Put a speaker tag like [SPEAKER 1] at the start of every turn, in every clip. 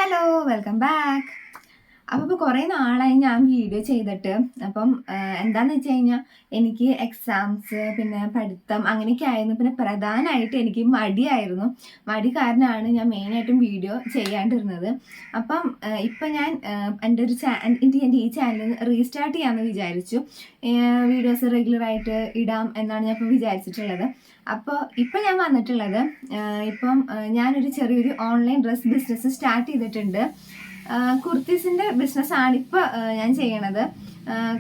[SPEAKER 1] Hello, welcome back. അപ്പോൾ ഇപ്പോൾ കുറേ നാളായി ഞാൻ വീഡിയോ ചെയ്തിട്ട്. അപ്പം എന്താണെന്ന് വെച്ച് കഴിഞ്ഞാൽ എനിക്ക് എക്സാംസ് പിന്നെ പഠിത്തം അങ്ങനെയൊക്കെ ആയിരുന്നു. പിന്നെ പ്രധാനമായിട്ട് എനിക്ക് മടിയായിരുന്നു. മടി കാരണമാണ് ഞാൻ മെയിനായിട്ടും വീഡിയോ ചെയ്യാണ്ടിരുന്നത്. അപ്പം ഇപ്പം ഞാൻ എൻ്റെ ഈ ചാനൽ റീസ്റ്റാർട്ട് ചെയ്യാമെന്ന് വിചാരിച്ചു. വീഡിയോസ് റെഗുലറായിട്ട് ഇടാം എന്നാണ് ഞാൻ ഇപ്പോൾ വിചാരിച്ചിട്ടുള്ളത്. അപ്പോൾ ഇപ്പം ഞാൻ വന്നിട്ടുള്ളത് ഞാനൊരു ചെറിയൊരു ഓൺലൈൻ ഡ്രസ് ബിസിനസ് സ്റ്റാർട്ട് ചെയ്തിട്ടുണ്ട്. കുർത്തീസിൻ്റെ ബിസിനസ്സാണ് ഇപ്പോൾ ഞാൻ ചെയ്യണത്.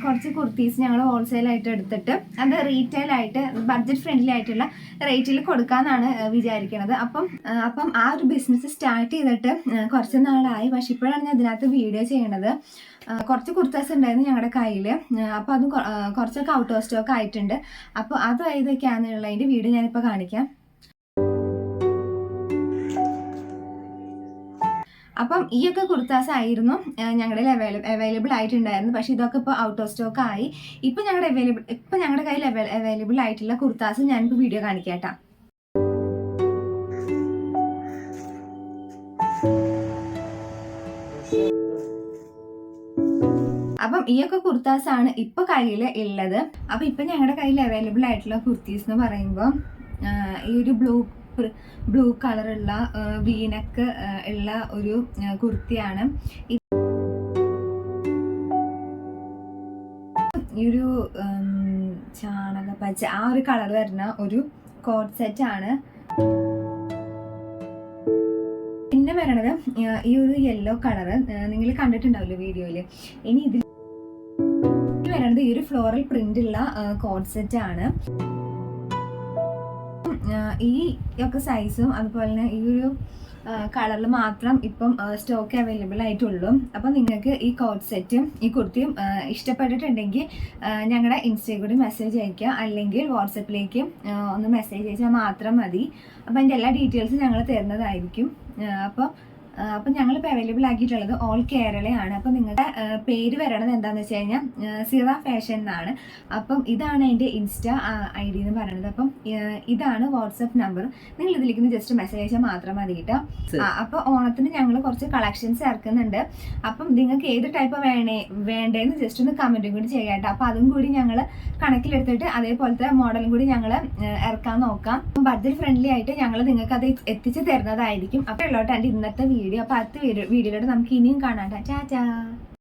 [SPEAKER 1] കുറച്ച് കുർത്തീസ് ഞങ്ങൾ ഹോൾസെയിലായിട്ട് എടുത്തിട്ട് അത് റീറ്റെയിലായിട്ട് ബഡ്ജറ്റ് ഫ്രണ്ട്ലി ആയിട്ടുള്ള റേറ്റിൽ കൊടുക്കാമെന്നാണ് വിചാരിക്കുന്നത്. അപ്പം ആ ഒരു ബിസിനസ് സ്റ്റാർട്ട് ചെയ്തിട്ട് കുറച്ച് നാളായി. പക്ഷെ ഇപ്പോഴാണ് ഞാൻ ഇതിനകത്ത് വീഡിയോ ചെയ്യണത്. കുറച്ച് കുർത്താസ് ഉണ്ടായിരുന്നു ഞങ്ങളുടെ കയ്യിൽ. അപ്പോൾ അത് കുറച്ചൊക്കെ ഔട്ട് ഓഫ് സ്റ്റോക്ക് ആയിട്ടുണ്ട്. അപ്പോൾ അത് ഏതൊക്കെയാണെന്നുള്ളതിൻ്റെ വീഡിയോ ഞാനിപ്പോൾ കാണിക്കാം. അപ്പം ഈയൊക്കെ കുർത്താസ് ആയിരുന്നു ഞങ്ങളുടെ അവൈലബിൾ ആയിട്ടുണ്ടായിരുന്നു. പക്ഷേ ഇതൊക്കെ ഇപ്പോൾ ഔട്ട് ഓഫ് സ്റ്റോക്ക് ആയി. ഇപ്പം ഞങ്ങളുടെ കയ്യിൽ അവൈലബിൾ ആയിട്ടുള്ള കുർത്താസ് ഞാനിപ്പോൾ വീഡിയോ കാണിക്കാം. അപ്പം ഈയൊക്കെ കുർത്താസ് ആണ് ഇപ്പോൾ കയ്യിൽ ഉള്ളത്. അപ്പം ഇപ്പം ഞങ്ങളുടെ കയ്യിൽ അവൈലബിൾ ആയിട്ടുള്ള കുർത്തീസ് എന്ന് പറയുമ്പോൾ ഈ ഒരു ബ്ലൂ കളറുള്ള വീനക്ക് ഉള്ള ഒരു കുർത്തിയാണ്. ഈ ഒരു ചാണകപ്പച്ച ആ ഒരു കളർ വരുന്ന ഒരു കോട്ട് സെറ്റ് ആണ്. പിന്നെ വരണത് ഈ ഒരു യെല്ലോ കളറ് നിങ്ങൾ കണ്ടിട്ടുണ്ടാവില്ലോ വീഡിയോയിൽ. ഇനി ഇതിൽ വരണത് ഈ ഒരു ഫ്ലോറൽ പ്രിന്റ് ഉള്ള കോട്ട് സെറ്റ് ആണ്. ഈ ഒക്കെ സൈസും അതുപോലെ തന്നെ ഈ ഒരു കളറിൽ മാത്രം ഇപ്പം സ്റ്റോക്ക് അവൈലബിൾ ആയിട്ടുള്ളൂ. അപ്പം നിങ്ങൾക്ക് ഈ കോട്ട് സെറ്റും ഈ കുർത്തിയും ഇഷ്ടപ്പെട്ടിട്ടുണ്ടെങ്കിൽ ഞങ്ങളുടെ ഇൻസ്റ്റയിൽ കൂടി മെസ്സേജ് അയയ്ക്കുക, അല്ലെങ്കിൽ വാട്സപ്പിലേക്ക് ഒന്ന് മെസ്സേജ് അയച്ചാൽ മാത്രം മതി. അപ്പം അതിൻ്റെ എല്ലാ ഡീറ്റെയിൽസും ഞങ്ങൾ തരുന്നതായിരിക്കും. അപ്പം ഞങ്ങളിപ്പോൾ അവൈലബിൾ ആക്കിയിട്ടുള്ളത് ഓൾ കേരളയാണ്. അപ്പം നിങ്ങളുടെ പേര് വരണത് എന്താണെന്ന് വെച്ച് കഴിഞ്ഞാൽ സിറ ഫാഷൻ എന്നാണ്. അപ്പം ഇതാണ് എൻ്റെ ഇൻസ്റ്റാ ID എന്ന് പറയുന്നത്. അപ്പം ഇതാണ് വാട്സപ്പ് നമ്പർ. നിങ്ങൾ ഇതിലേക്ക് ജസ്റ്റ് മെസ്സേജ് അയച്ചാൽ മാത്രം മതി കേട്ടോ. അപ്പോൾ ഓണത്തിന് ഞങ്ങൾ കുറച്ച് കളക്ഷൻസ് ഇറക്കുന്നുണ്ട്. അപ്പം നിങ്ങൾക്ക് ഏത് ടൈപ്പ് വേണ്ടതെന്ന് ജസ്റ്റ് ഒന്ന് കമൻറ്റും കൂടി ചെയ്യാം കേട്ടോ. അപ്പം അതും കൂടി ഞങ്ങൾ കണക്കിലെടുത്തിട്ട് അതേപോലത്തെ മോഡലും കൂടി ഞങ്ങൾ ഇറക്കാൻ നോക്കാം. ബഡ്ജറ്റ് ഫ്രണ്ട്ലി ആയിട്ട് ഞങ്ങൾ നിങ്ങൾക്ക് അത് എത്തിച്ച് തരുന്നതായിരിക്കും. അപ്പോൾ ഉള്ളോട്ട് എൻ്റെ ഇന്നത്തെ വീഡിയോ. അപ്പോൾ അടുത്ത വീഡിയോയിലൂടെ നമുക്ക് ഇനിയും കാണാം. ടാറ്റാ.